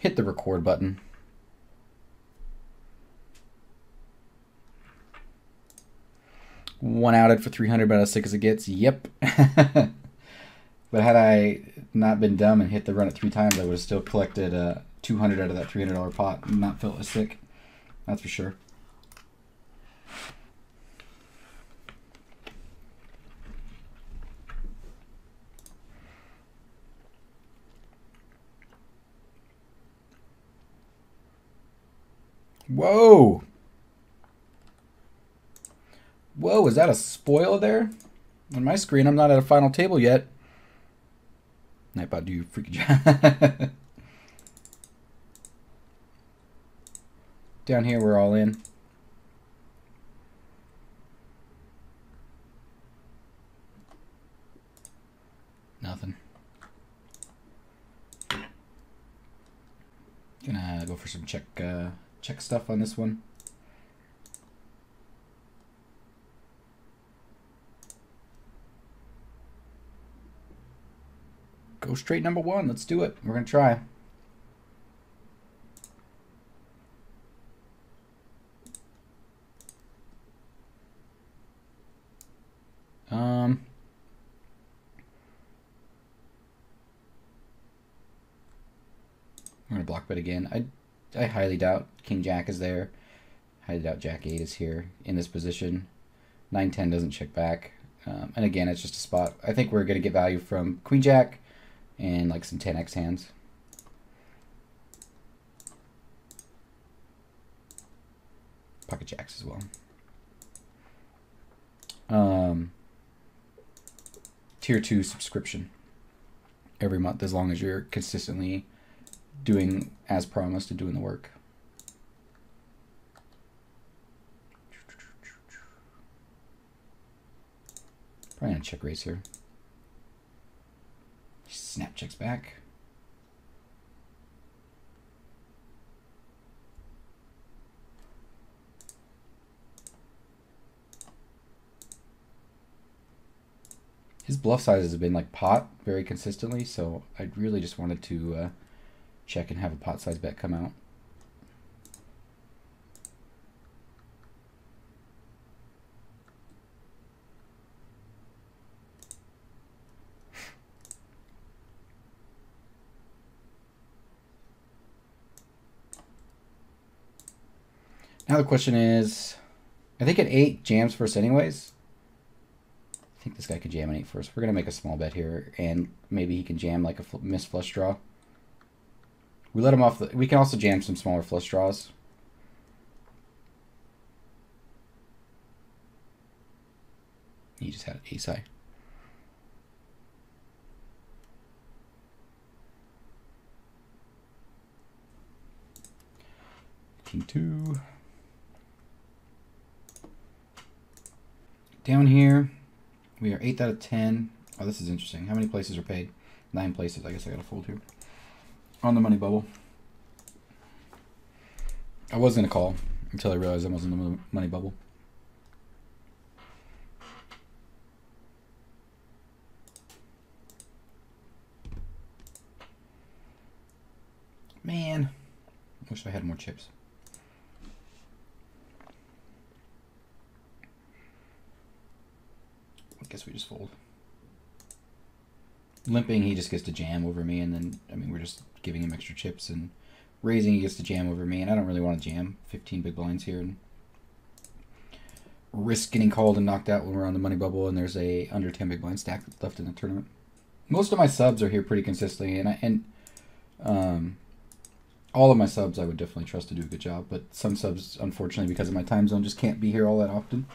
hit the record button. One outed for 300, about as sick as it gets. Yep. But had I not been dumb and hit the run at 3 times, I would have still collected 200 out of that $300 pot and not felt as sick. That's for sure. Whoa! Whoa, is that a spoil there? On my screen, I'm not at a final table yet. Nightbot, do you freaking job? Down here, we're all in. Nothing. Gonna go for some check stuff on this one. Go straight number 1. Let's do it. We're gonna try. I'm gonna block bet again. I highly doubt King Jack is there. Highly doubt Jack 8 is here in this position. 9-10 doesn't check back. And again, it's just a spot. I think we're gonna get value from Queen Jack and like some 10x hands. Pocket Jacks as well. Tier 2 subscription every month, as long as you're consistently doing as promised and doing the work. Probably gonna check raise here. Snap checks back. His bluff sizes have been like pot very consistently, so I really just wanted to check and have a pot size bet come out. Now the question is, I think an 8 jams first anyways. I think this guy could jam an 8 first. We're going to make a small bet here, and maybe he can jam like a missed flush draw. We let him off. We can also jam some smaller flush draws. He just had ace high. King 2. Down here, we are 8 out of 10. Oh, this is interesting. How many places are paid? 9 places. I guess I got to fold here. On the money bubble. I was going to call until I realized I wasn't in the money bubble. Man, wish I had more chips. I guess we just fold. Limping, he just gets to jam over me, and then, I mean, we're just giving him extra chips, and raising, he gets to jam over me, and I don't really want to jam 15 big blinds here and risk getting called and knocked out when we're on the money bubble, and there's a under 10 big blind stack left in the tournament. Most of my subs are here pretty consistently, and all of my subs I would definitely trust to do a good job, but some subs, unfortunately, because of my time zone, just can't be here all that often.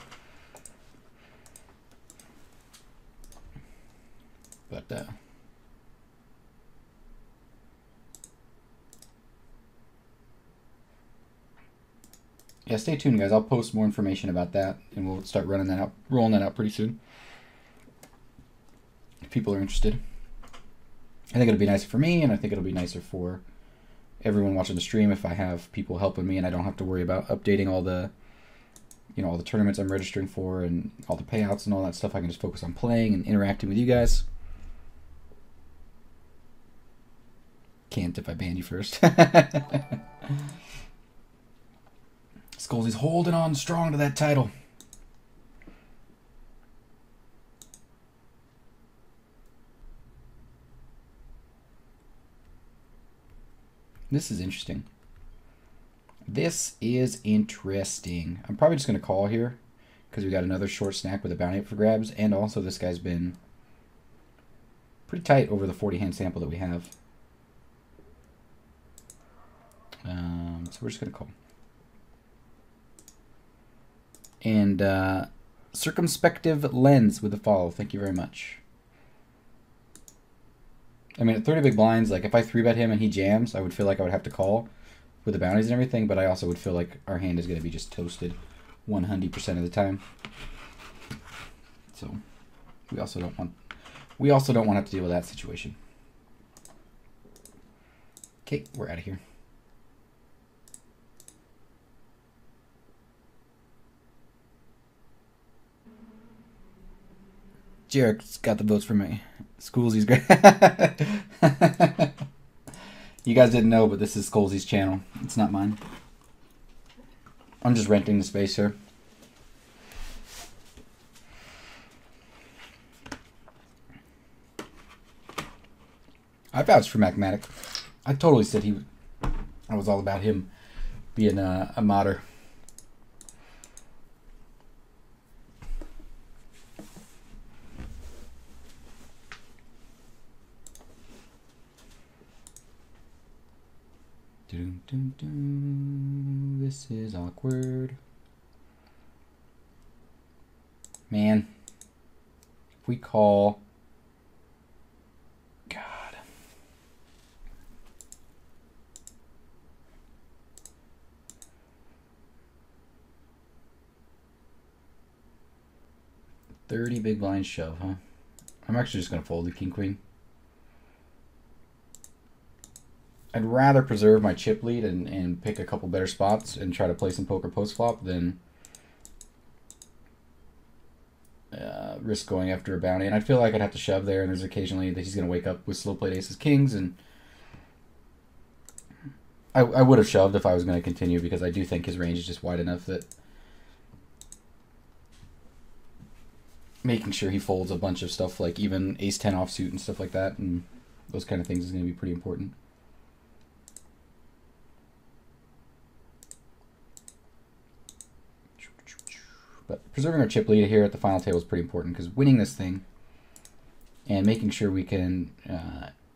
But yeah, stay tuned, guys. I'll post more information about that, and we'll start rolling that out pretty soon. If people are interested, I think it'll be nicer for me, and I think it'll be nicer for everyone watching the stream if I have people helping me, and I don't have to worry about updating all the, you know, all the tournaments I'm registering for and all the payouts and all that stuff. I can just focus on playing and interacting with you guys. Can't if I banned you first. Skullsy's holding on strong to that title. This is interesting. This is interesting. I'm probably just going to call here because we got another short snack with a bounty up for grabs, and also this guy's been pretty tight over the 40-hand sample that we have. So we're just going to call. And circumspective lens with a follow. Thank you very much. I mean, at 30 big blinds, like if I 3-bet him and he jams, I would feel like I would have to call with the bounties and everything, but I also would feel like our hand is going to be just toasted 100% of the time. So we also don't want to have to deal with that situation. Okay, we're out of here. Jarek's got the votes for me. Skullsy's great. You guys didn't know, but this is Skullsy's channel. It's not mine. I'm just renting the space here. I vouched for Macmatic. I totally said I was all about him being a modder. Dun, dun, dun. This is awkward. Man. If we call... God. $30 big blind shove, huh? I'm actually just going to fold the king-queen. I'd rather preserve my chip lead and pick a couple better spots and try to play some poker post-flop than risk going after a bounty. And I feel like I'd have to shove there, and there's occasionally that he's going to wake up with slow played aces kings, and I would have shoved if I was going to continue, because I do think his range is just wide enough that making sure he folds a bunch of stuff like even ace-10 offsuit and stuff like that and those kind of things is going to be pretty important. But preserving our chip lead here at the final table is pretty important, because winning this thing and making sure we can,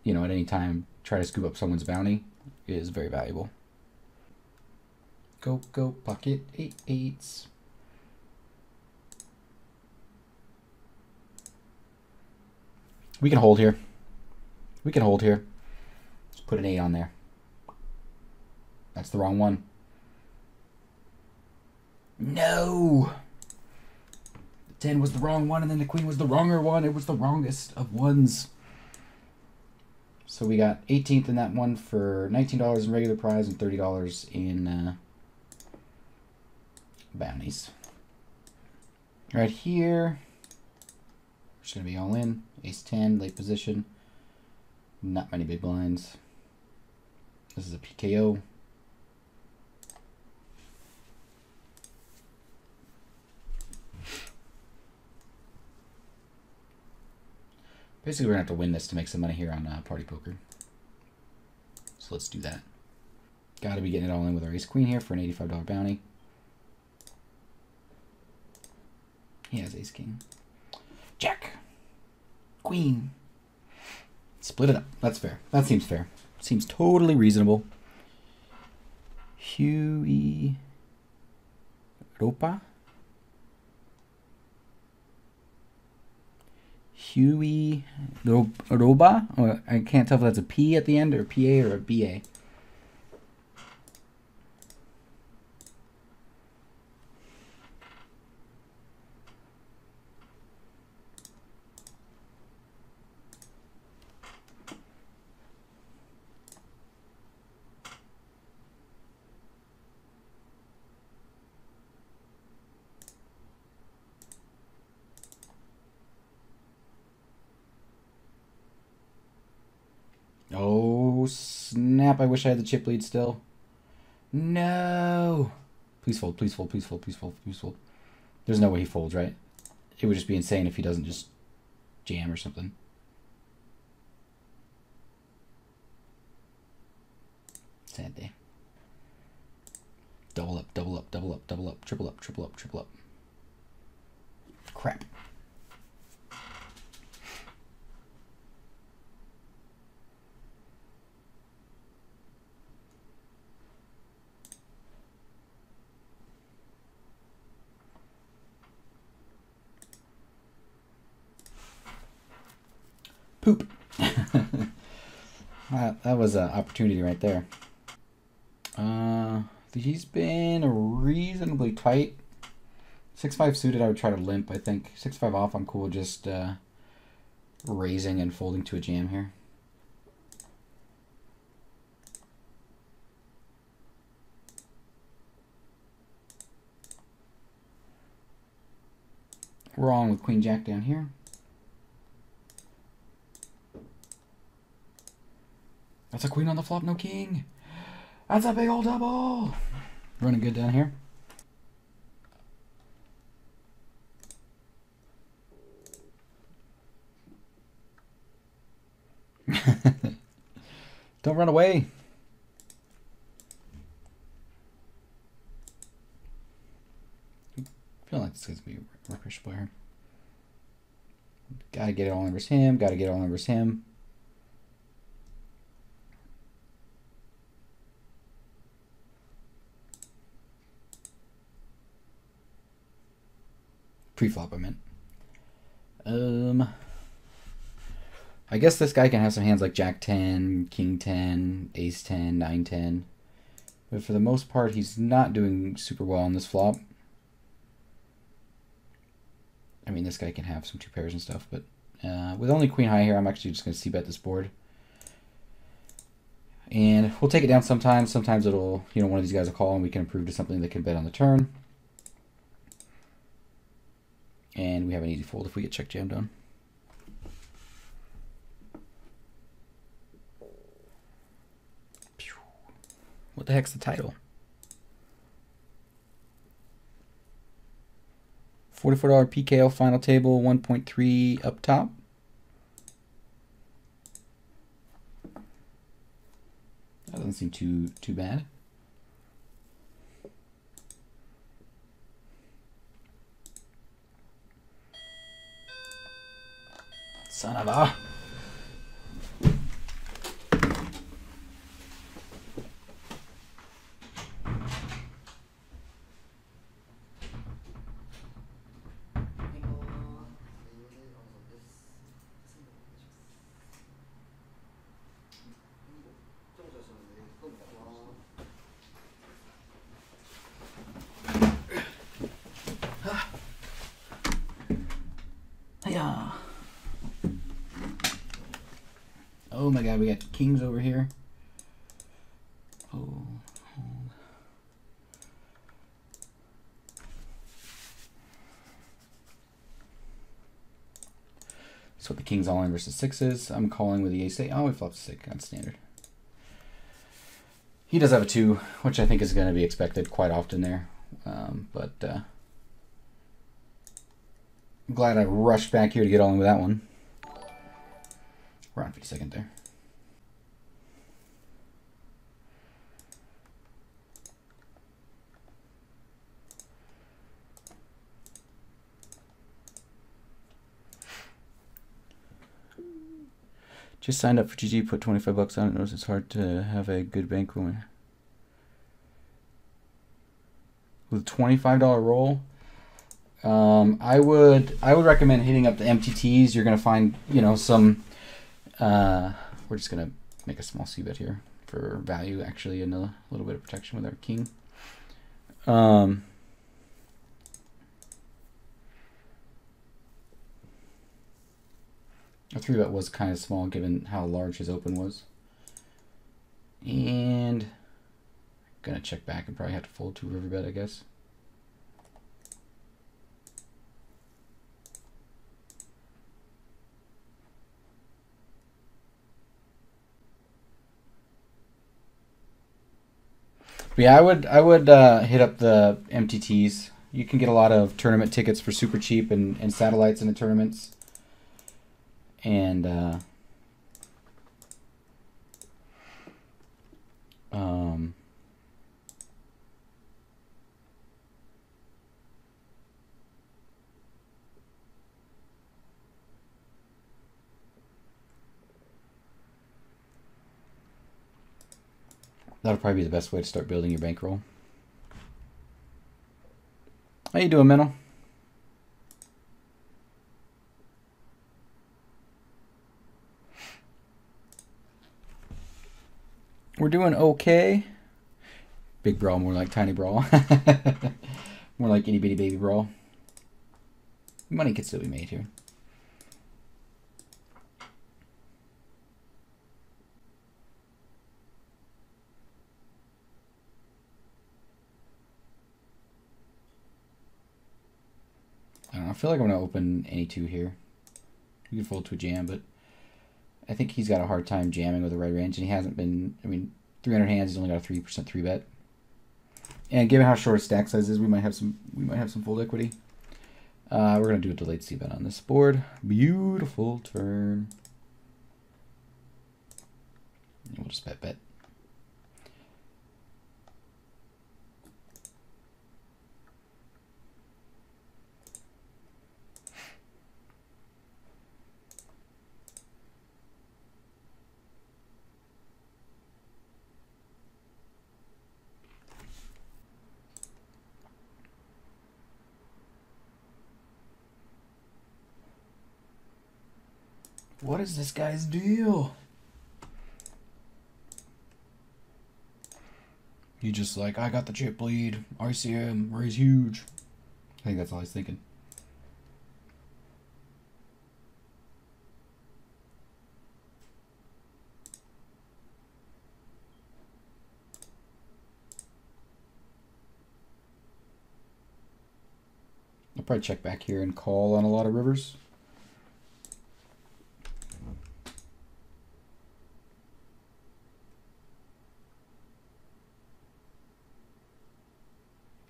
you know, at any time try to scoop up someone's bounty is very valuable. Go, go, pocket 8-8s. We can hold here. We can hold here. Just put an 8 on there. That's the wrong one. No! 10 was the wrong one, and then the queen was the wronger one. It was the wrongest of ones. So we got 18th in that one for $19 in regular prize and $30 in bounties. Right here, we're just going to be all in. Ace-10, late position. Not many big blinds. This is a PKO. Basically, we're going to have to win this to make some money here on Party Poker. So let's do that. Got to be getting it all in with our ace-queen here for an $85 bounty. He has ace-king. Jack. Queen. Split it up. That's fair. That seems fair. Seems totally reasonable. Huey. Ropa. Huey Roba? Or I can't tell if that's a P at the end or a PA or a BA. Oh, snap. I wish I had the chip lead still. No. Please fold, please fold, please fold, please fold, please fold. There's no way he folds, right? It would just be insane if he doesn't just jam or something. Sad day. Double up, double up, double up, double up, triple up, triple up, triple up. Crap. Poop. That was an opportunity right there. He's been reasonably tight. 6-5 suited, I would try to limp, I think. 6-5 off, I'm cool just raising and folding to a jam here. Wrong with Queen Jack down here. That's a queen on the flop, no king. That's a big old double. Running good down here. Don't run away. I feel like this is going to be a recursive player. Gotta get it all in versus him. Gotta get it all in versus him. Pre-flop, I meant. I guess this guy can have some hands like Jack 10, King 10, Ace 10, 9 10. But for the most part, he's not doing super well on this flop. I mean, this guy can have some 2 pairs and stuff, but with only Queen High here, I'm actually just going to c-bet this board. And we'll take it down sometimes. Sometimes it'll, you know, one of these guys will call and we can improve to something that can bet on the turn. And we have an easy fold if we get check jammed on. What the heck's the title? $44 PKO final table, 1.3 up top. That doesn't seem too bad. Son of a... Yeah. Oh my god, we got kings over here. Oh. So the king's all in versus sixes. I'm calling with the ace eight. Oh, we flopped a six. That's standard. He does have a 2, which I think is going to be expected quite often there. But I'm glad I rushed back here to get all in with that one. We're on 52nd there. Just signed up for GG, put 25 bucks on it. Knows it's hard to have a good bank win. With a $25 roll, I would recommend hitting up the MTTs. You're gonna find, you know, some. We're just gonna make a small c bet here for value, actually, and a little bit of protection with our king. A 3-bet was kind of small given how large his open was. And gonna check back and probably have to fold to river bet, I guess. But yeah, I would hit up the MTTs. You can get a lot of tournament tickets for super cheap and satellites in the tournaments. And that'll probably be the best way to start building your bankroll. How you doing, Mental? We're doing okay. Big brawl, more like tiny brawl. More like itty bitty baby brawl. Money could still be made here. I don't know. I feel like I'm going to open any two here. You can fold to a jam, but I think he's got a hard time jamming with the right range, and he hasn't been. I mean, 300 hands, he's only got a 3% 3-bet. And given how short his stack size is, we might have some fold equity. We're gonna do a delayed c-bet on this board. Beautiful turn. And we'll just bet. What is this guy's deal? He just like, I got the chip lead. ICM, raise huge. I think that's all he's thinking. I'll probably check back here and call on a lot of rivers.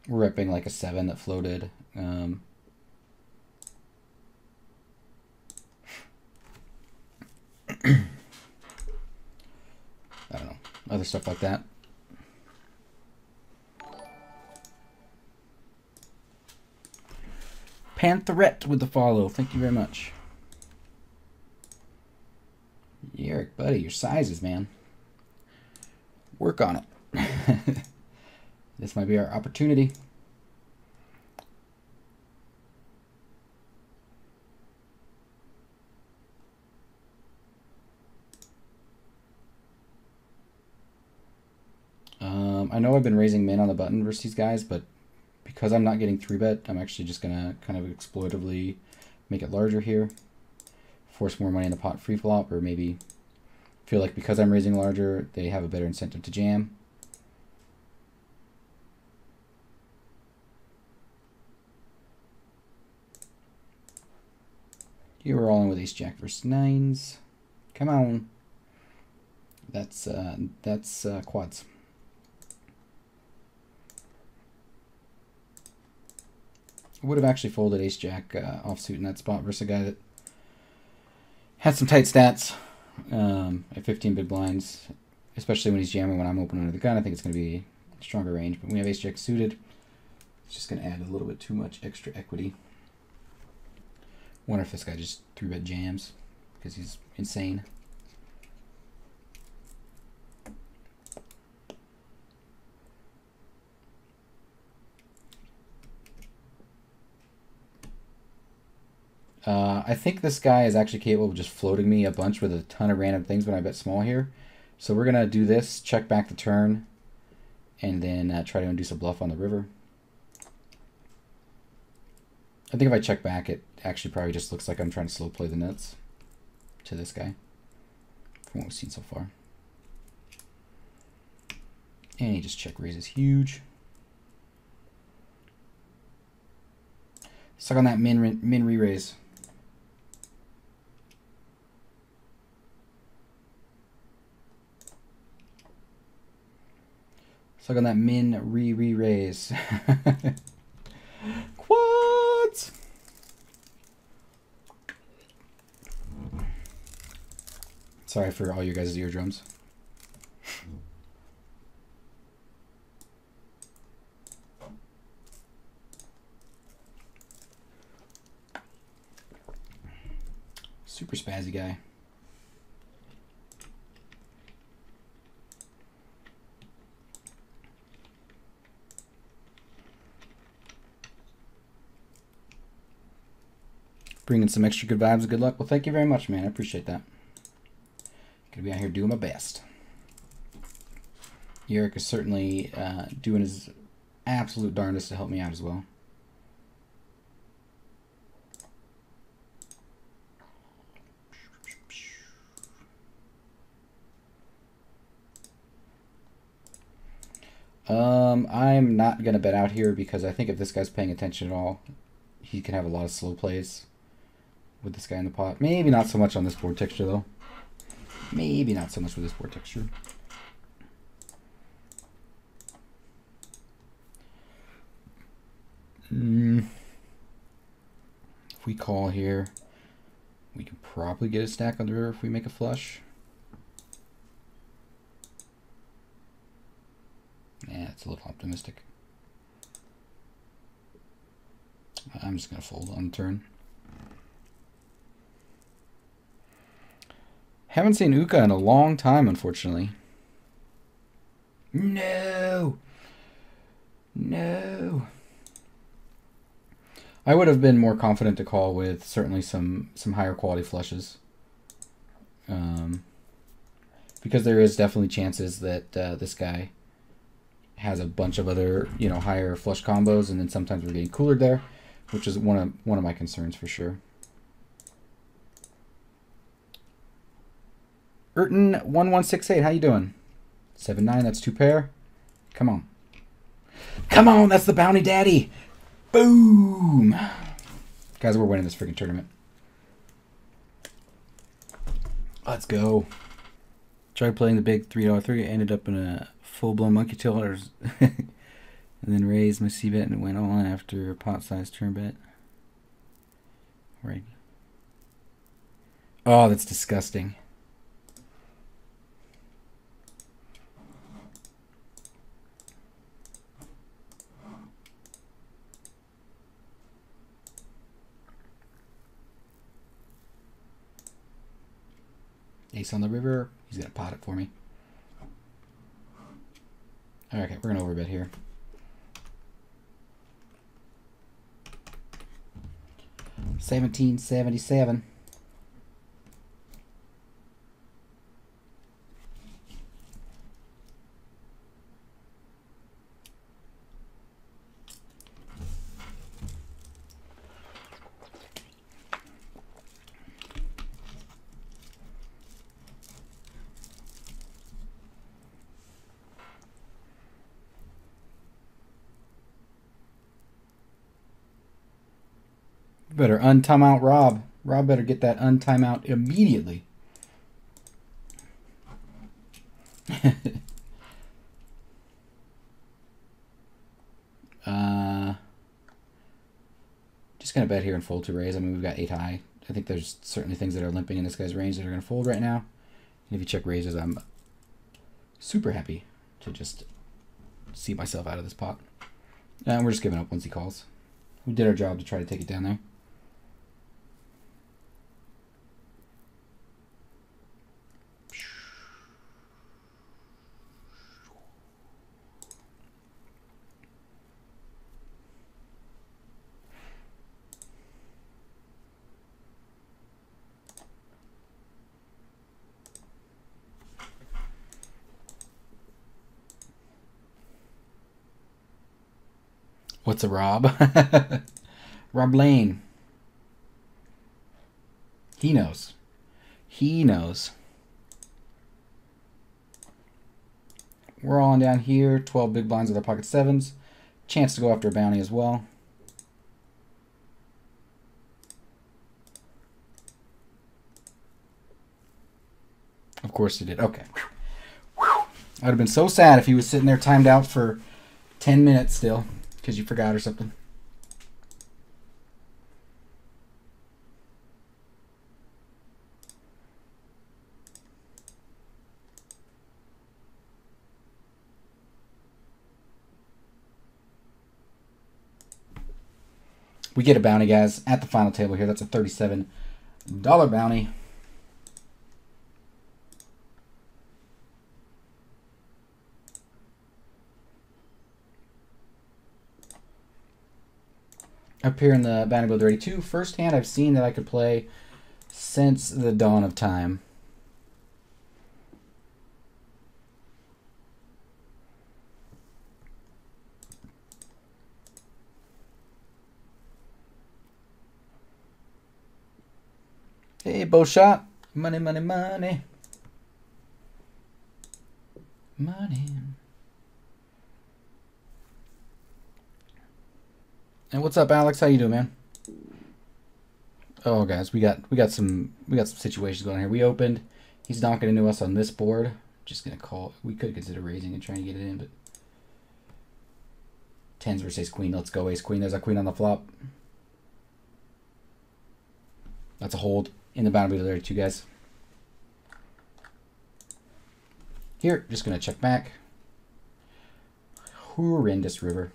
We're repping like a 7 that floated. I don't know. Other stuff like that. Pantherette with the follow. Thank you very much. Eric, buddy, your sizes, man. Work on it. This might be our opportunity. I know I've been raising min on the button versus these guys, but because I'm not getting 3-bet, I'm actually just going to kind of exploitively make it larger here. Force more money in the pot free flop, or maybe feel like because I'm raising larger, they have a better incentive to jam. Here we're all in with ace jack versus 9s. Come on. That's quads. I would have actually folded ace jack offsuit in that spot versus a guy that had some tight stats at 15 big blinds, especially when he's jamming when I'm open under the gun. I think it's going to be a stronger range, but when we have ace jack suited, it's just going to add a little bit too much extra equity. Wonder if this guy just 3-bet jams because he's insane. I think this guy is actually capable of just floating me a bunch with a ton of random things when I bet small here. So we're going to do this, check back the turn, and then try to induce a bluff on the river. I think if I check back, it actually probably just looks like I'm trying to slow play the nuts to this guy from what we've seen so far. And he just check raises huge. Suck on that min re-raise. Suck on that min re-raise. Quads! Sorry for all your guys' eardrums. Super spazzy guy. Bringing some extra good vibes and good luck. Well, thank you very much, man. I appreciate that. Gonna be out here doing my best. Eric is certainly doing his absolute darndest to help me out as well. I'm not going to bet out here because I think if this guy's paying attention at all, he can have a lot of slow plays with this guy in the pot. Maybe not so much on this board texture, though. Maybe not so much with this board texture. If we call here, we can probably get a stack on the river if we make a flush. Yeah, it's a little optimistic. I'm just going to fold on the turn. Haven't seen Uka in a long time, unfortunately. No! No! I would have been more confident to call with certainly some higher quality flushes. Because there is definitely chances that this guy has a bunch of other, you know, higher flush combos, and then sometimes we're getting coolered there, which is one of my concerns for sure. Urton1168, how you doing? 7-9, that's 2 pair. Come on. Come on, that's the bounty daddy. Boom. Guys, we're winning this freaking tournament. Let's go. Tried playing the big $3 ended up in a full-blown monkey tail, and then raised my c-bet and went all in after a pot-sized turn bet. Right. Oh, that's disgusting. Ace on the river. He's going to pot it for me. Okay, we're going to overbet here. $17.77. Better untime out Rob. Rob better get that untime out immediately. Just gonna bet here and fold to raise. I mean, we've got 8 high. I think there's certainly things that are limping in this guy's range that are gonna fold right now. And if you check raises, I'm super happy to just see myself out of this pot. And we're just giving up once he calls. We did our job to try to take it down there. What's a Rob? Rob Lane. He knows. He knows. We're all on down here. 12 big blinds with our pocket sevens. Chance to go after a bounty as well. Of course he did. Okay. I would have been so sad if he was sitting there timed out for 10 minutes still because you forgot or something. We get a bounty, guys, at the final table here. That's a $37 bounty. Up here in the Bounty Builder 82, first hand I've seen that I could play since the dawn of time. Hey, bow shot. Money, money, money. Money. And what's up, Alex? How you doing, man? Oh, guys, we got some situations going on here. We opened. He's knocking into us on this board. Just gonna call. We could consider raising and trying to get it in, but tens versus queen. Let's go, ace queen. There's a queen on the flop. That's a hold in the bounty builder 32, guys. Here, just gonna check back. Horrendous river.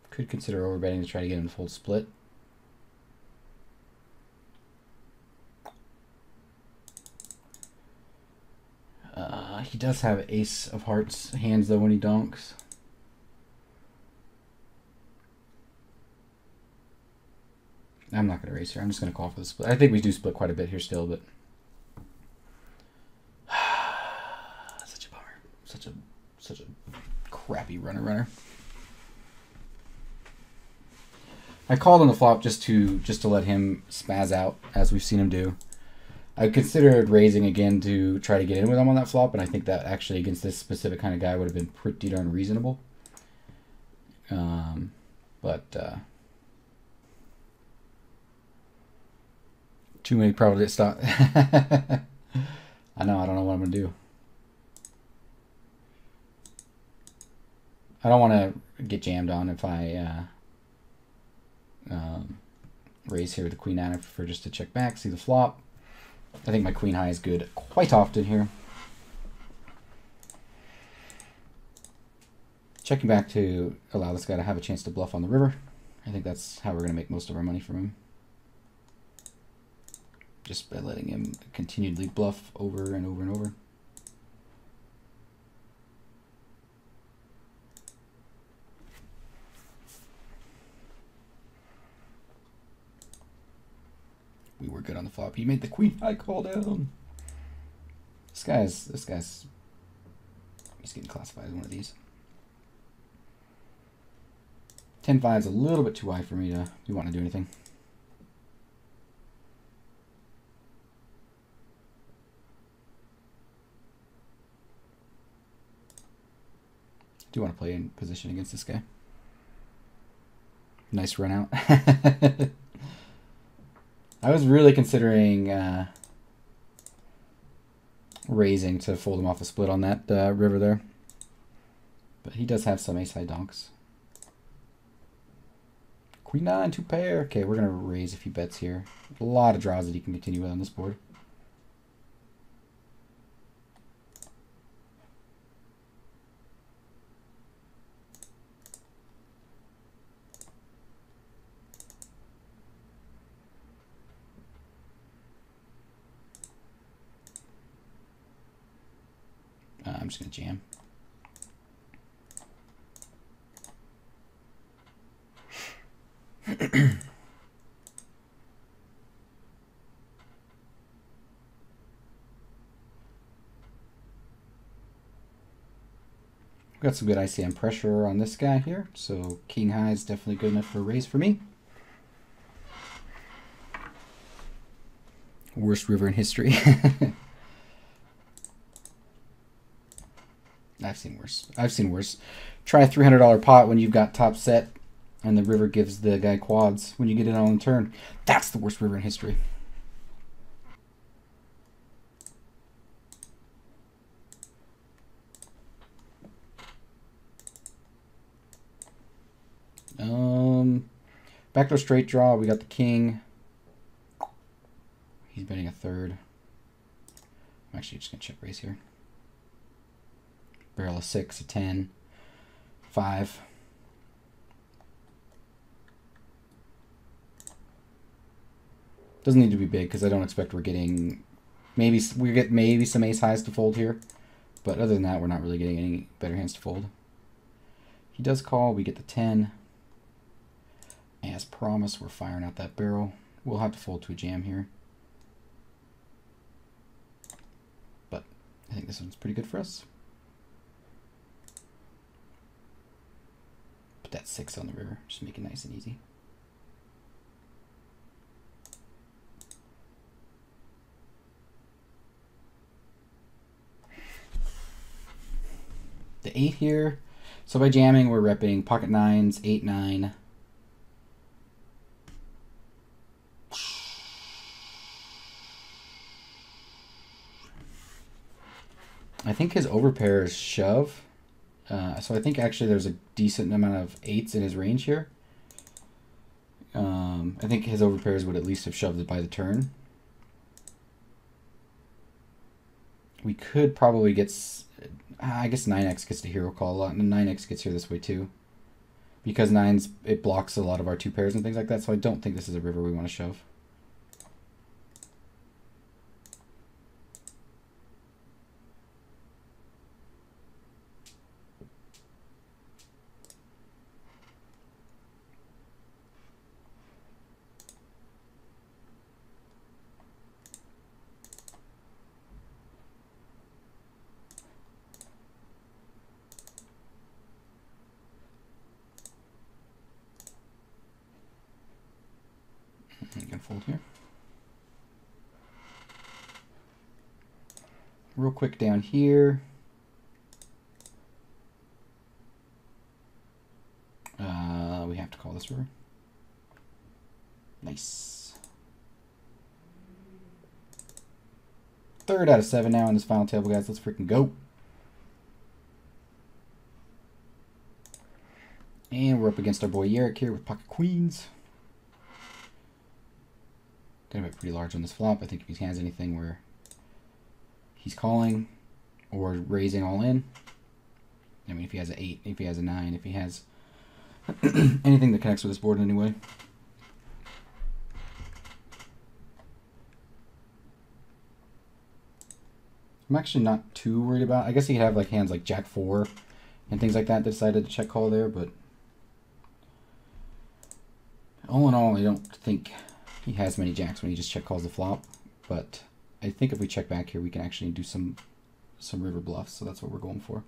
Could consider overbetting to try to get him to fold split. He does have ace of hearts hands though when he donks. I'm not going to raise here. I'm just going to call for the split. I think we do split quite a bit here still, but such a bummer. Such a crappy runner. I called on the flop just to let him spaz out, as we've seen him do. I considered raising again to try to get in with him on that flop, and I think that actually against this specific kind of guy would have been pretty darn reasonable. Too many probably to stop. I don't know what I'm gonna do. I don't want to get jammed on if I raise here with the queen nine. I prefer just to check back, see the flop. I think my queen high is good quite often here. Checking back to allow this guy to have a chance to bluff on the river. I think that's how we're going to make most of our money from him. Just by letting him continually bluff over and over and over. We were good on the flop. He made the queen high call down. This guy's he's getting classified as one of these. 10-5 is a little bit too high for me to want to do anything. I do want to play in position against this guy. Nice run out. I was really considering raising to fold him off a split on that river there. But he does have some ace-high donks. Queen 9, 2 pair. Okay, we're going to raise a few bets here. A lot of draws that he can continue with on this board. I'm just going to jam. Got some good ICM pressure on this guy here, so king high is definitely good enough for a raise for me. Worst river in history. I've seen worse. I've seen worse. Try a $300 pot when you've got top set and the river gives the guy quads when you get it on the turn. That's the worst river in history. Backdoor straight draw, we got the king. He's betting a third. I'm actually just going to check raise here. Barrel a 6, a 10, 5. Doesn't need to be big because I don't expect we're getting... Maybe we get some ace highs to fold here. But other than that, we're not really getting any better hands to fold. He does call. We get the 10. As promised, we're firing out that barrel. We'll have to fold to a jam here. But I think this one's pretty good for us. Put that 6 on the river. Just make it nice and easy. The 8 here. So by jamming, we're repping pocket 9s, 8, 9. I think his overpair is shove. So I think actually there's a decent amount of 8s in his range here. I think his overpairs would at least have shoved it by the turn. We could probably get... I guess 9x gets the hero call a lot, and 9x gets here this way too. Because 9s, it blocks a lot of our 2 pairs and things like that, so I don't think this is a river we want to shove. You can fold here. Real quick down here. We have to call this river. Nice. 3rd out of 7 now in this final table, guys. Let's freaking go. And we're up against our boy Yerrick here with pocket queens. Gonna bet pretty large on this flop. I think if he has anything where he's calling or raising all in. I mean, if he has an 8, if he has a 9, if he has anything that connects with this board in any way. I'm actually not too worried about. I guess he could have like hands like Jack 4 and things like that decided to check call there, but all in all, I don't think he has many jacks when he just check calls the flop. But I think if we check back here, we can actually do some river bluffs, so that's what we're going for.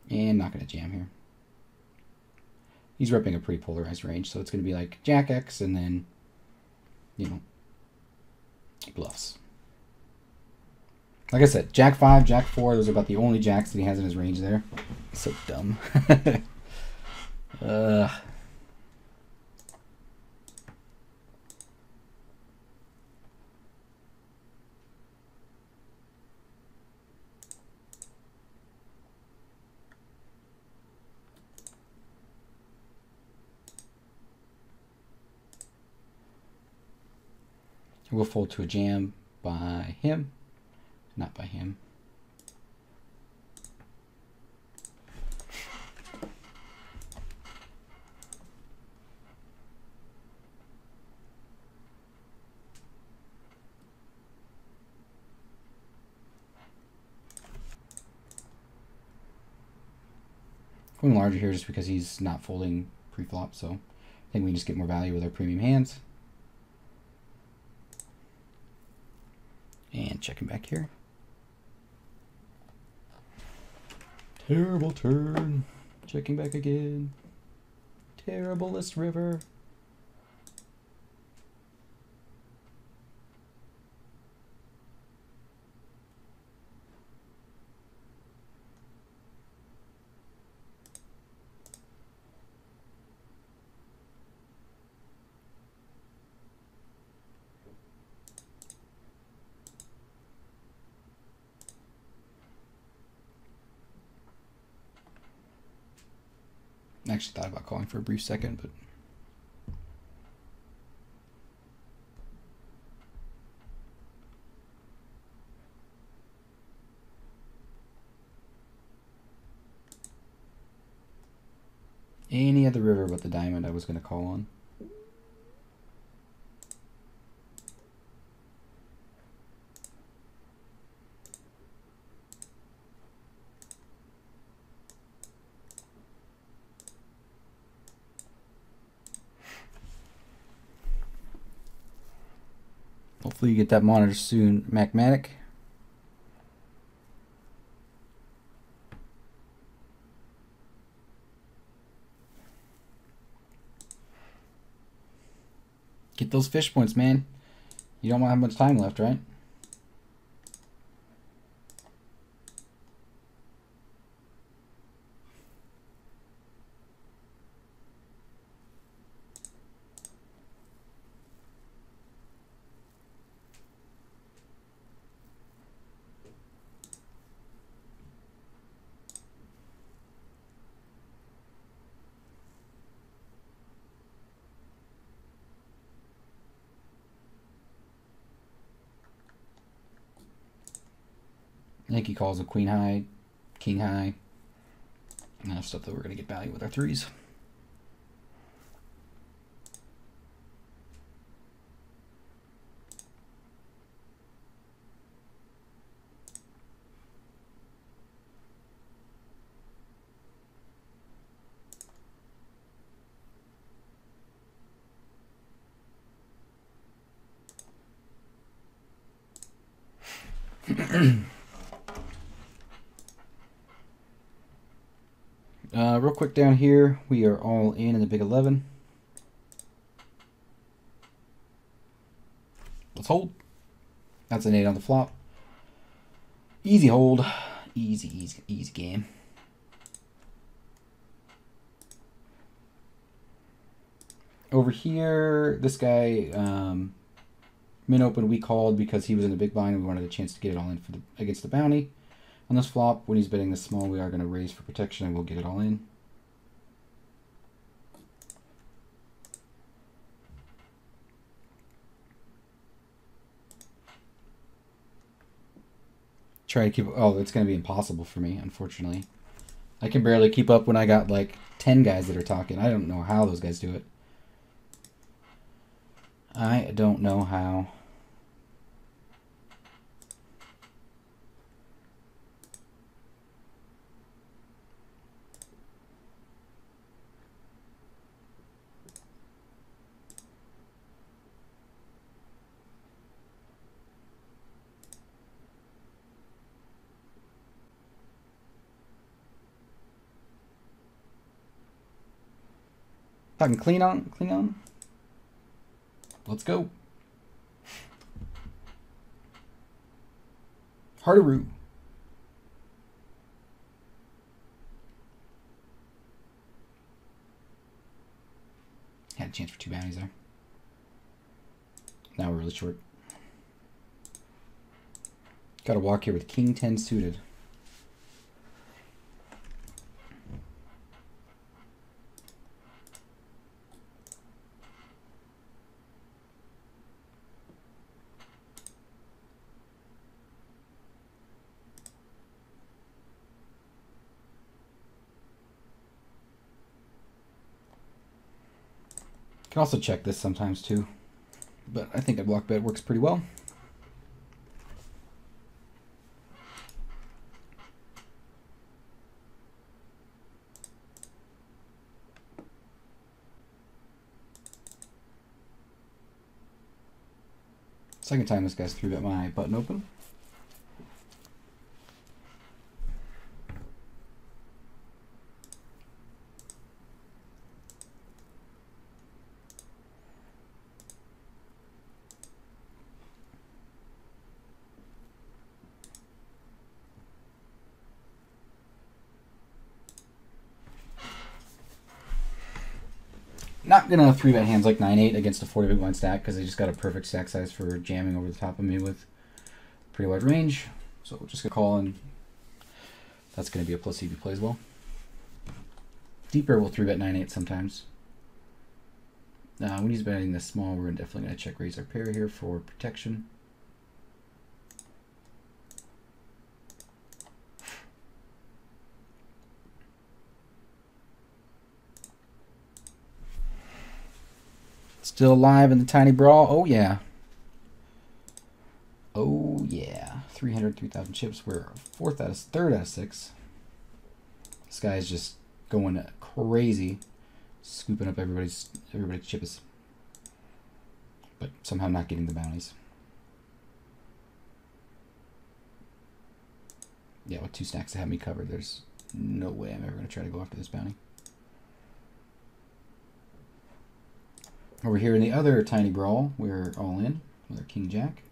And not going to jam here. He's repping a pretty polarized range, so it's going to be like Jack X and then, you know, bluffs. Like I said, Jack 5, Jack 4, those are about the only jacks that he has in his range there. So dumb. We'll fold to a jam by him, not by him. Going larger here just because he's not folding pre-flop, so I think we can just get more value with our premium hands. And checking back here. Terrible turn. Checking back again. Terriblest river. I actually thought about calling for a brief second, but any other river but the diamond I was going to call on. Hopefully you get that monitor soon, Macmatic. Get those fish points, man. You don't have much time left, right? I think he calls a queen high, king high. Enough stuff that we're going to get value with our threes. Real quick down here, we are all in the big 11. Let's hold. That's an 8 on the flop. Easy hold. Easy game. Over here, this guy, min open, we called because he was in the big blind and we wanted a chance to get it all in for against the bounty. On this flop, when he's betting this small, we are going to raise for protection and we'll get it all in. Try to keep, oh, it's going to be impossible for me, unfortunately. I can barely keep up when I got like 10 guys that are talking. I don't know how those guys do it. I don't know how. Talking clean on. Let's go. Hardaroo. Had a chance for 2 bounties there. Now we're really short. Got to walk here with King 10 suited. Can also check this sometimes too, but I think a block bet works pretty well. Second time this guy's 3-bet my button open. Not gonna 3-bet hands like 9-8 against a 40 big blind stack because they just got a perfect stack size for jamming over the top of me with pretty wide range. So we're just gonna call, and that's gonna be a plus if he plays well. Deeper, we'll 3-bet 9-8 sometimes. When he's betting this small, we're definitely going to check raise our pair here for protection. Still alive in the tiny brawl. Oh, yeah. Oh, yeah. 303,000 chips. We're third out of 6. This guy's just going crazy, scooping up everybody's chips, but somehow not getting the bounties. Yeah, with 2 stacks to have me covered, there's no way I'm ever going to try to go after this bounty. Over here in the other tiny brawl, we're all in with our King Jack.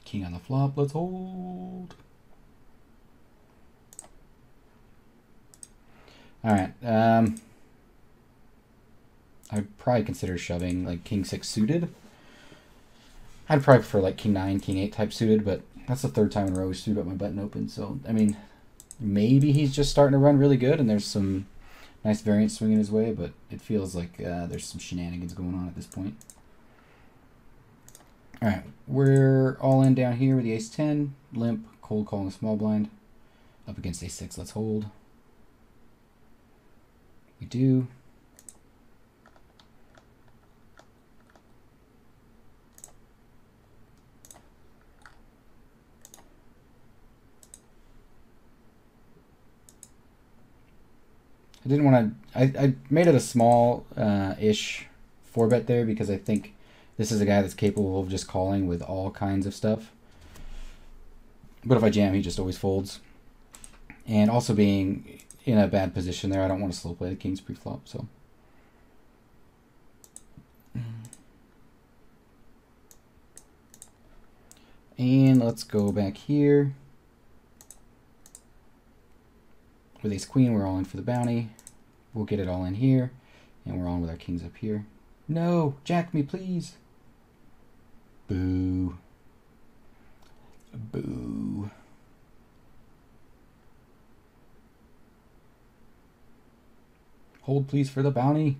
King on the flop, let's hold. All right, I'd probably consider shoving like King 6 suited. I'd probably prefer like King 9, King 8 type suited, but that's the 3rd time in a row we screwed up my button open. So, I mean, maybe he's just starting to run really good and there's some nice variance swinging his way, but it feels like there's some shenanigans going on at this point. All right, we're all in down here with the ace-10, limp, cold call in the small blind. Up against ace-6, let's hold. We do. I didn't want to, I made it a small-ish 4-bet there because I think this is a guy that's capable of just calling with all kinds of stuff. But if I jam, he just always folds. And also being in a bad position there, I don't want to slow play the kings pre-flop. So, and let's go back here. With ace queen, we're all in for the bounty. We'll get it all in here. And we're on with our kings up here. No, jack me, please. Boo. Boo. Hold, please, for the bounty.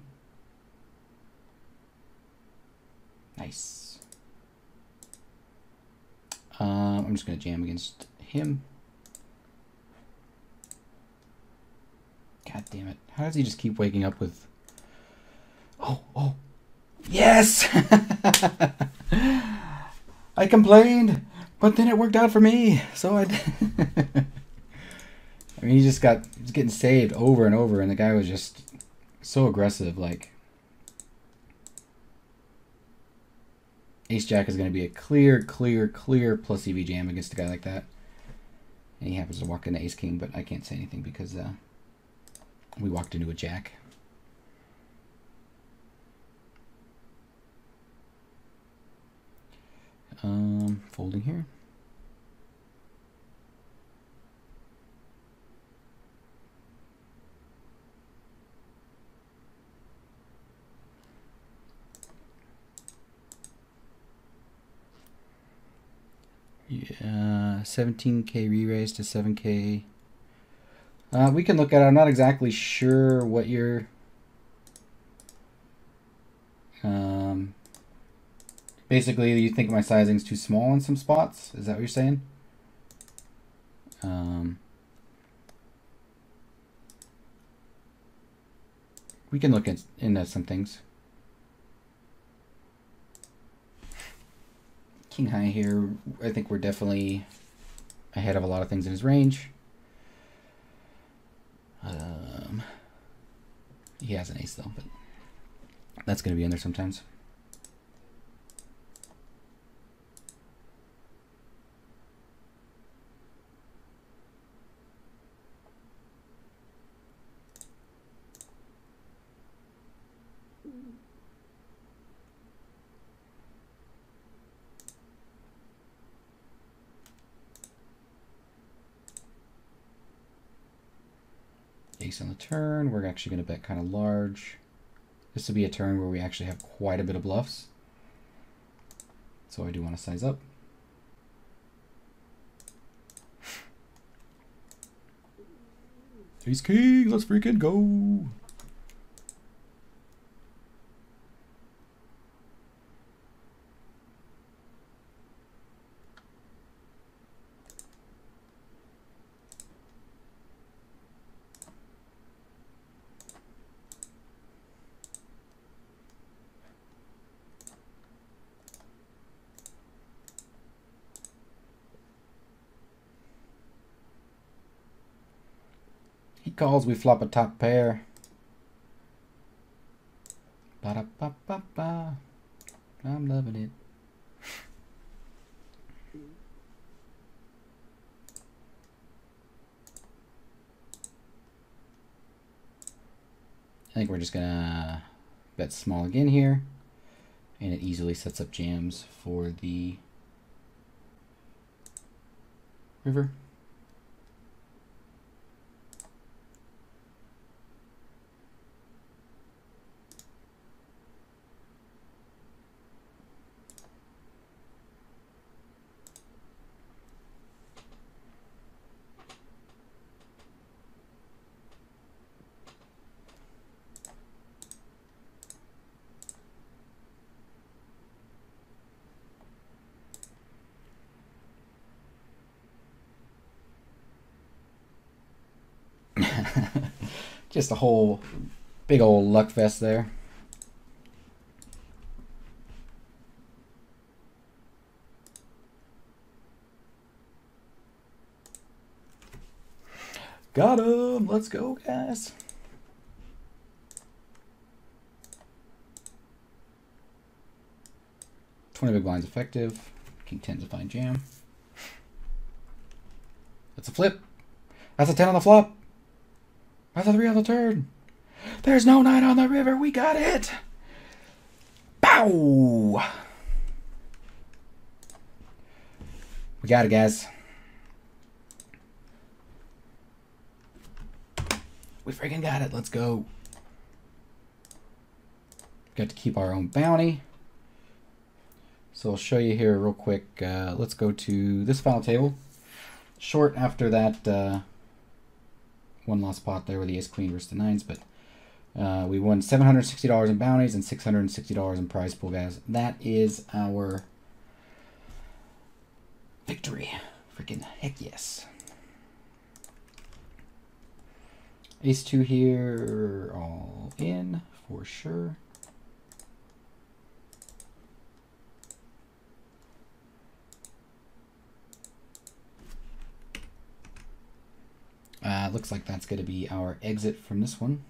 Nice. I'm just going to jam against him. God damn it. How does he just keep waking up with... Oh. Yes! I complained, but then it worked out for me. So I mean, he was getting saved over and over, and the guy was just so aggressive. Like, ace-jack is going to be a clear plus EV jam against a guy like that. And he happens to walk into ace-king, but I can't say anything because we walked into a jack. Folding here. Yeah, 17K re-raise to 7K. We can look at it. I'm not exactly sure what your basically, you think my sizing's too small in some spots? Is that what you're saying? We can look into some things. King high here, I think we're definitely ahead of a lot of things in his range. He has an ace though, but that's going to be in there sometimes. ace on the turn. We're actually going to bet kind of large. This would be a turn where we actually have quite a bit of bluffs. So I do want to size up. Ace king, let's freaking go. He calls, we flop a top pair. Ba-da-ba-ba-ba. I'm loving it. I think we're just gonna bet small again here, and it easily sets up jams for the river. Just a whole big old luck fest there. Got him! Let's go, guys. $20 big blinds effective. King 10's a fine jam. That's a flip. That's a 10 on the flop. That's a 3 on the turn. There's no 9 on the river. We got it. Bow. We got it, guys. We freaking got it. Let's go. Got to keep our own bounty. So I'll show you here real quick. Let's go to this final table. Short after that one lost pot there with the ace queen versus the nines, but we won $760 in bounties and $660 in prize pool, guys. That is our victory. Freaking heck yes. Ace 2 here, all in for sure. Looks like that's going to be our exit from this one.